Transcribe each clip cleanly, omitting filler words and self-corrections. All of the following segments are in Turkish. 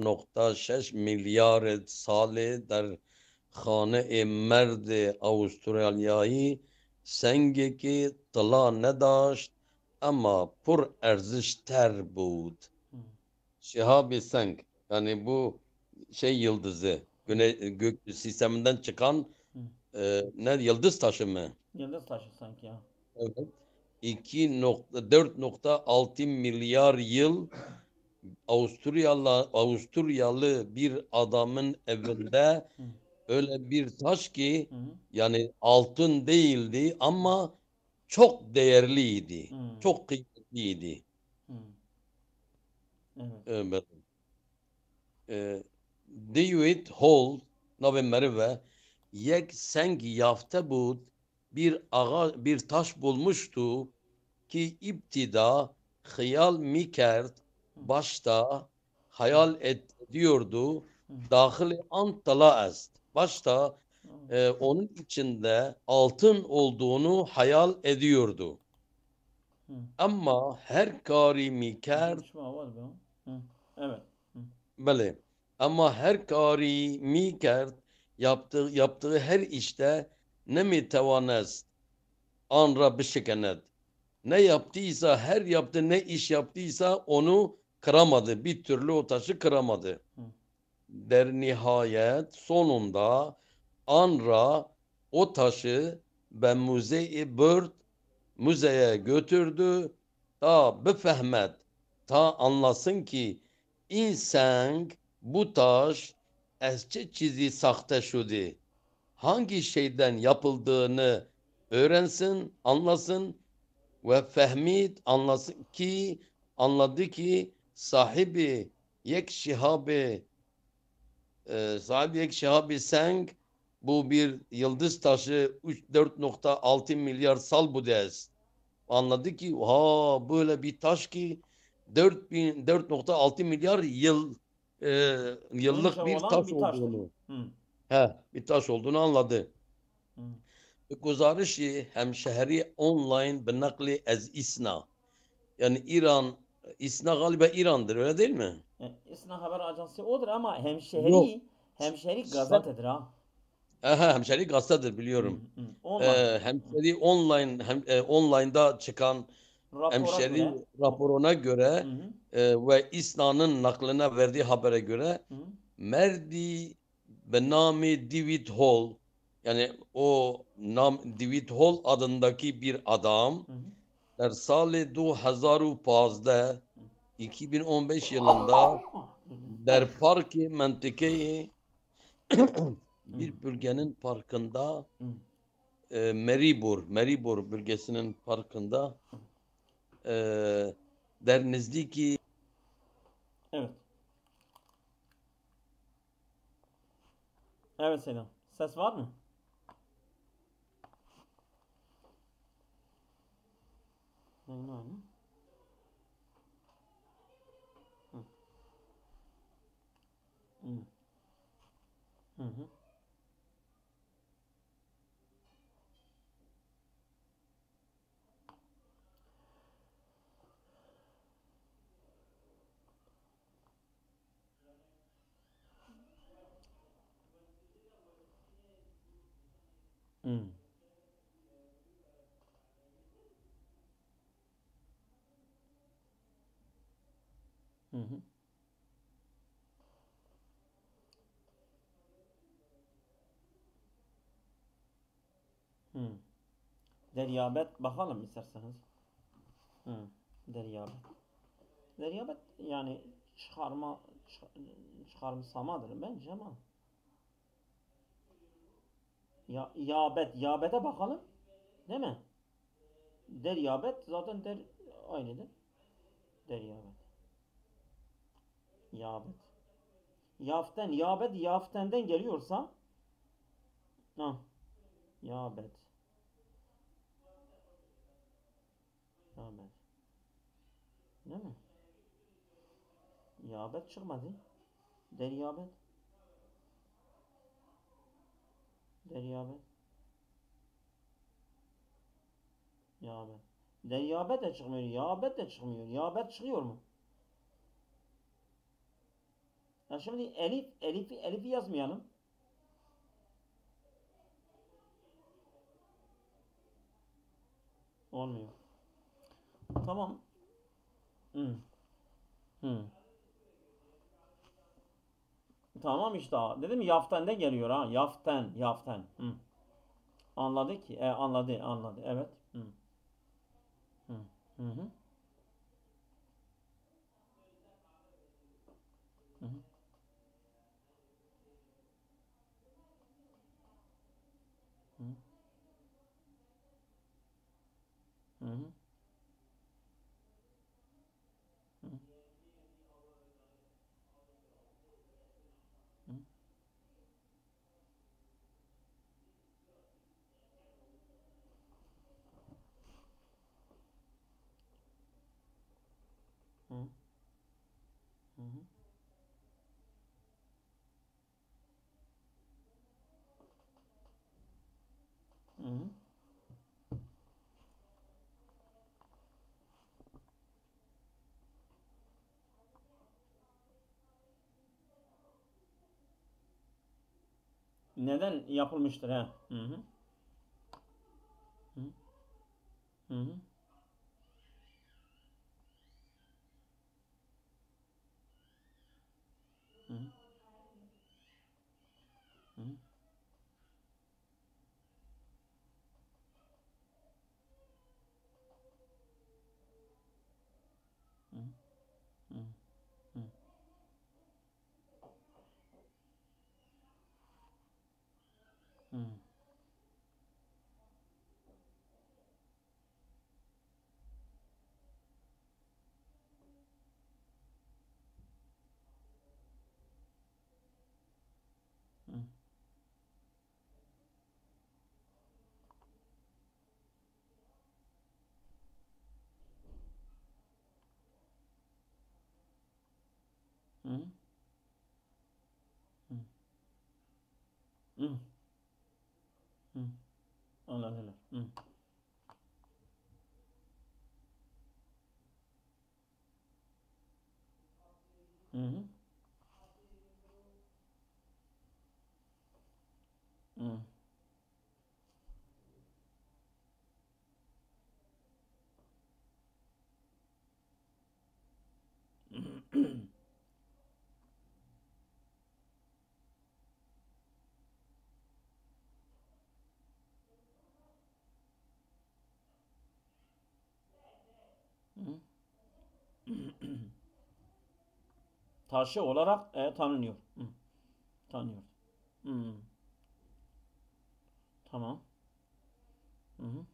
1.6 milyar sale der خانه مرد استرالیایی سنگی که طلا نداشت اما پر ارزشتر بود. Hı. Şihab-ı Senk, yani bu şey yıldızı, Hı. gök sisteminden çıkan Hı. ne yıldız taşı mı? Yıldız taşı sanki ya. Evet. 4.6 milyar yıl Avusturyalı bir adamın evinde Hı. öyle bir taş ki Hı. yani altın değildi ama çok değerliydi. Hı. Çok kıymetliydi. Hı. Evet. Evet. David Hall nave Merve yek seng yafte bud bir taş bulmuştu ki iptida hayal mi kerd Hı. başta Hı. hayal ediyordu Hı. dahili an tala est. Başta Hı. onun içinde altın olduğunu hayal ediyordu. Hı. Ama her kari mi kerd İlginç bir hava var be. Hı. Evet. Hı. böyle ama her kari mi kerd yaptığı her işte ne mi tevanest anra bişikenet. Ne yaptıysa her yaptı ne iş yaptıysa onu kıramadı. Bir türlü o taşı kıramadı. Hı. Der nihayet sonunda Anra o taşı ben müzeye götürdü ta befehmet ta anlasın ki insan bu taş eski çizi sahte şudi hangi şeyden yapıldığını öğrensin anlasın ve fehmid anlasın ki anladı ki sahibi yek şihabi seng bu bir yıldız taşı 4.6 milyar sal bu des. Anladı ki ha böyle bir taş ki 4.6 milyar Önce yıllık bir olan taş bir taştır. olduğunu. Hı. Bir taş olduğunu anladı. Hı. Guzarişi hemşehri online benakli ez isna. Yani İran, isna galiba İran'dır öyle değil mi? İsna Haber Ajansı odur ama Yok. hemşehri Sa- gazetedir ha. Hemşehri gazetedir Hı. biliyorum. Hı. Online. Hı. Hemşeri online online'da çıkan Rapora göre. hemşeri raporuna Hı göre hı. ve İsna'nın nakline verdiği habere göre Hı. Merdi benami David Hall yani o David Hall adındaki bir adam Hı hı. der sale 2015 2015 yılında der parki mentikeyi Hı. bir bölgenin parkında Hı. Meribor bölgesinin parkında der nezdiki Evet. Evet Selam. Ses var mı? Yayın var mı? Hı. Hı. Hı hı. Hı. Hı hı. Hı. Deryabet bakalım isterseniz. Hı. Deryabet. Deryabet yani çıkarımsamadır bence ama yabete bakalım değil mi? Deryabet zaten aynıdır. Deryabet. Yabet. Yaftenden geliyorsa ha, yabet. Yabet. Değil mi? Yabet çıkmadı. Deryabet. Deryabet. Yabet. Deryabet de çıkmıyor. Yabet de çıkmıyor. Yabet çıkıyor mu? Ya şimdi Elif'i yazmayalım. Olmuyor. Tamam. Hı. Hı. Tamam işte. Dedim yaften'den geliyor ha. Yaften. Hı. Anladı ki. Anladı. Evet. Hı. Hı. Hı hı. Hı hı. Hı hı. Hı hı. Hı hı. Hı hı. Neden yapılmıştır ha? Hı hı. Hı hı. Hı hı. Hı hı. Hı hı. Hı hı. Hı hı. Hı hı. Anladılar. Hı hı. Hı. Hı. Taşı olarak tanınıyor. Hı. Tanıyor. Hı. Tamam. Hı hı.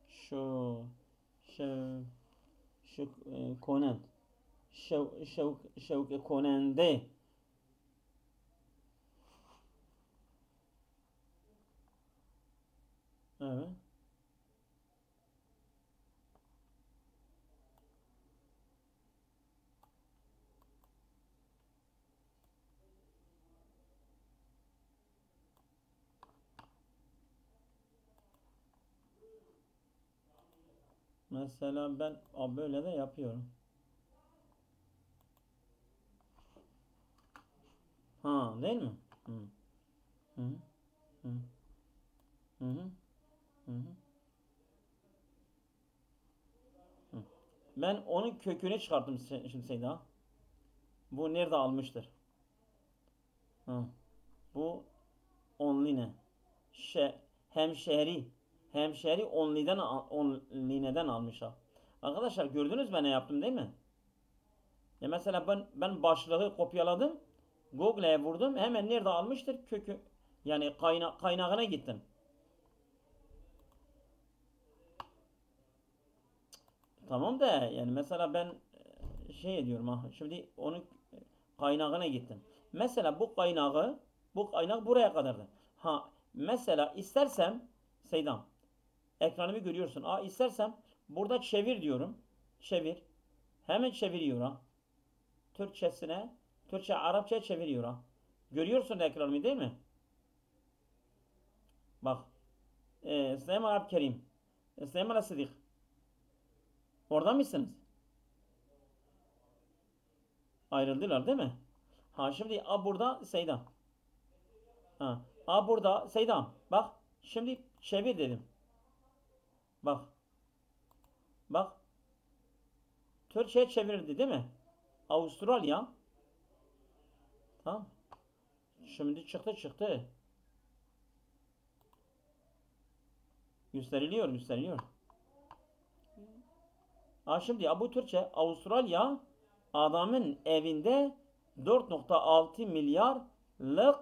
Şu şu Konen. Şevki Konen'de. Evet. Mesela ben böyle de yapıyorum. Ha, değil mi? Hı hı. Hı hı. Hı hı. Hı. Ben onun kökünü çıkarttım şimdi Seyda. Bu nerede almıştır? Hı. Bu online. Şe hemşehri. Hemşehri onlineden almış ha. Arkadaşlar gördünüz mü ne yaptım değil mi? Ya mesela ben başlığı kopyaladım. Google'e vurdum. Hemen nerede almıştır? Kökü. Yani kaynağına gittim. Tamam da yani mesela ben şey ediyorum ha. Şimdi onun kaynağına gittim. Mesela bu kaynak buraya kadardı. Ha mesela istersem Seydam ekranımı görüyorsun. İstersem burada çevir diyorum. Çevir. Hemen çeviriyor ha. Türkçesine, Türkçe Arapçaya çeviriyor ha. Görüyorsun ekranımı değil mi? Bak. Süleyman Abkerim. Süleyman Sıdık. Orada mısınız? Ayrıldılar değil mi? Ha şimdi burada Seyda. Ha. Burada Seyda. Bak. Şimdi çevir dedim. Bak. Bak. Türkçe'ye çevirdi değil mi? Avustralya. Tamam. Şimdi çıktı. Gösteriliyor. Ha şimdi bu Türkçe Avustralya adamın evinde 4,6 milyarlık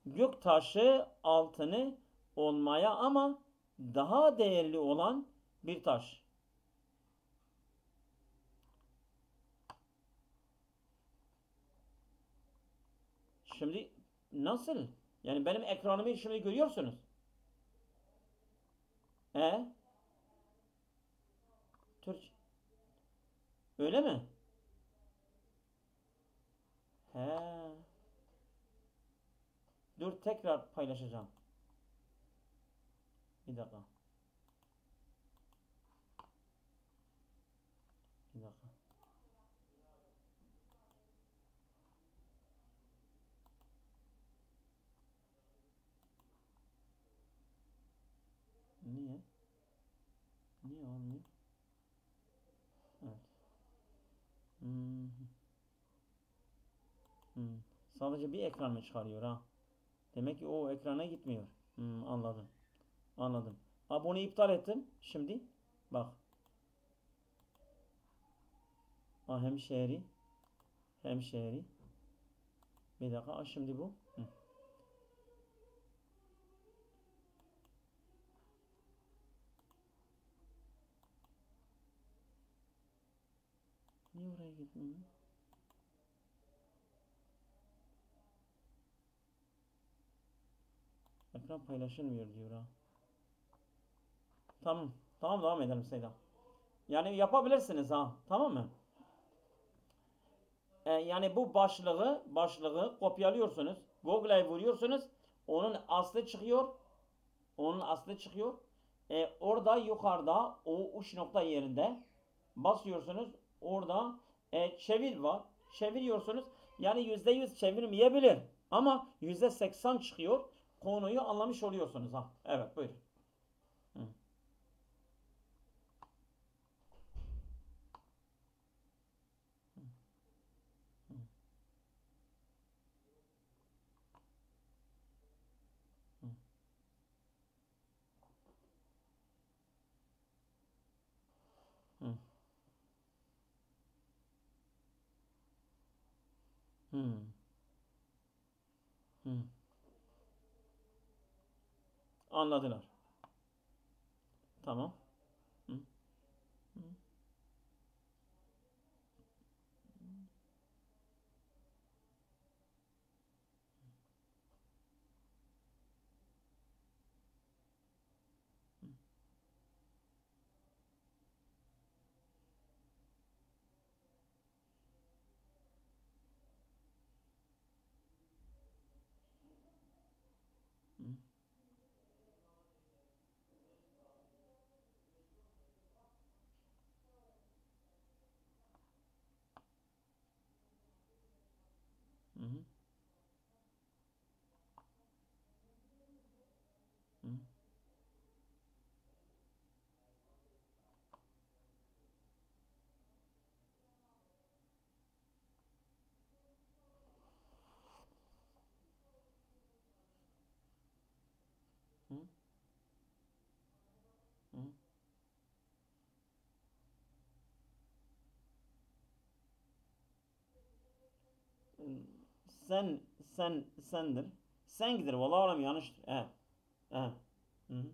göktaşı altını olmaya ama daha değerli olan bir taş. Şimdi nasıl? Yani benim ekranımı şimdi görüyorsunuz. E? Türk. Öyle mi? He. Dur tekrar paylaşacağım. Bir dakika. Bir dakika. Niye? Niye olmuyor? Evet. Hmm. Hmm. Sadece bir ekran mı çıkarıyor ha? Demek ki o ekrana gitmiyor. Anladım. Anladım. Ha bunu iptal ettim. Şimdi bak. Ha hemşehri. Bir dakika. Ha, şimdi bu. Niye oraya gitmiyor? Ekran paylaşılmıyor diyor ha. Tamam. Tamam devam edelim Seyda. Yani yapabilirsiniz ha. Tamam mı? Yani bu başlığı kopyalıyorsunuz. Google'a vuruyorsunuz. Onun aslı çıkıyor. Orada yukarıda o uç nokta yerinde basıyorsunuz. Orada çevir var. Çeviriyorsunuz. Yani %100 çevirmeyebilir. Ama %80 çıkıyor. Konuyu anlamış oluyorsunuz. Ha. Evet buyurun. Hı. Hı. Hı. Hı. Anladılar. Tamam. Hı. Hı. Hı. Hı. Hı. Hı. Hı. Sendir. Sengidir. Vallahi oğlum yanlış. Evet. Evet. Hı hı.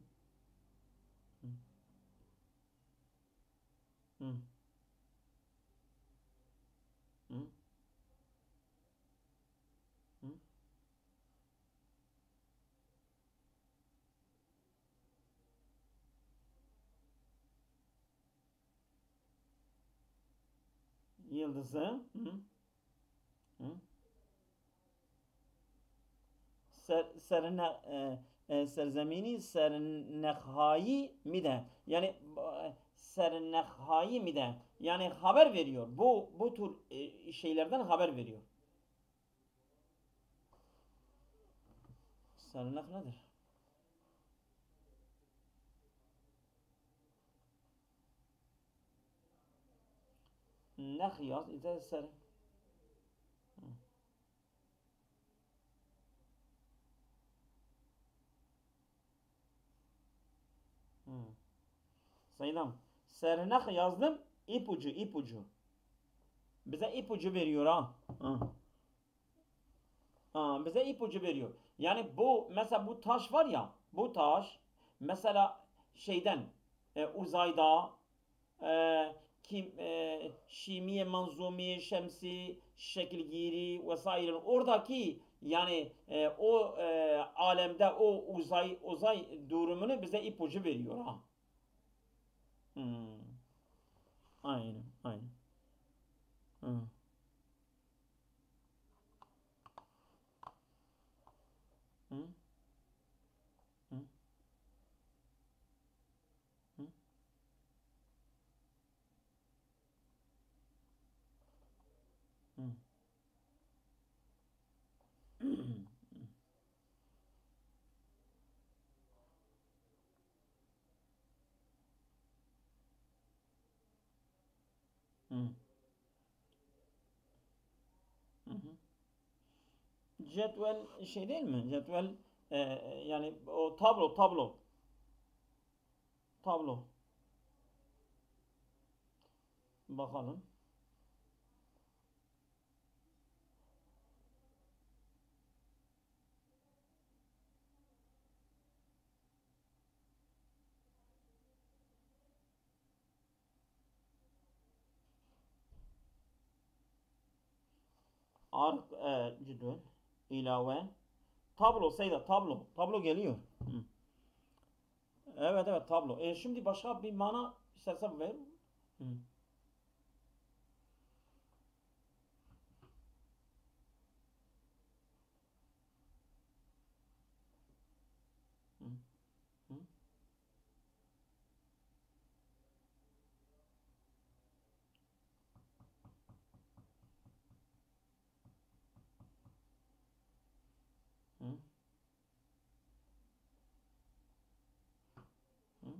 Hı. Hı. Hı. Yıldızı. Hı. Hı. Serzemini sernehayı mide. Yani sernehayı mide. Yani haber veriyor. Bu tür şeylerden haber veriyor. Sernek nedir? Neh yaz. İşte Hı. Sayılam. Sernek yazdım. İpucu. Bize ipucu veriyor ha. Hı. Ha, bize ipucu veriyor. Yani bu mesela bu taş var ya, bu taş mesela şeyden uzayda şimiye manzumi şemsi şekilgiri vesaire oradaki yani o alemde o uzay durumunu bize ipucu veriyor ha. Hmm, aynen. Hı, hı, hı, hı, hı, hı, hı, hı. Cetvel şey değil mi? Cetvel yani o tablo. Bakalım. Ark cetvel ilave tablo sayıda tablo geliyor. Hı. Evet tablo. Şimdi başka bir mana istersen ver. Hı, hı, hı, hı, hı,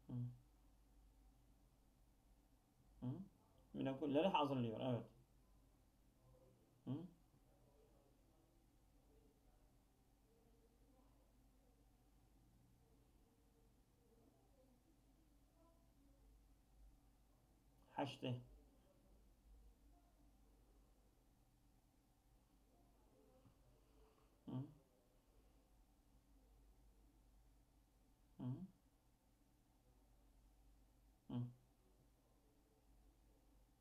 hı, hı. Minekulleri hazırlıyor. Evet. Hı, haşte. Hı, hı, hı,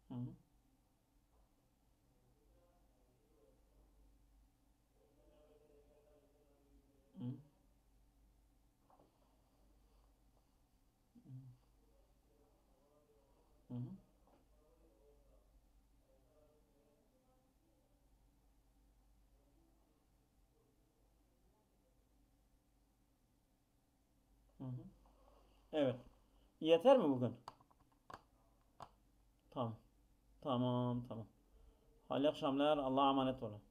hı, hı, hı, hı, hı. Evet. Yeter mi bugün? Tamam. Tamam. Hayırlı akşamlar. Allah'a emanet olun.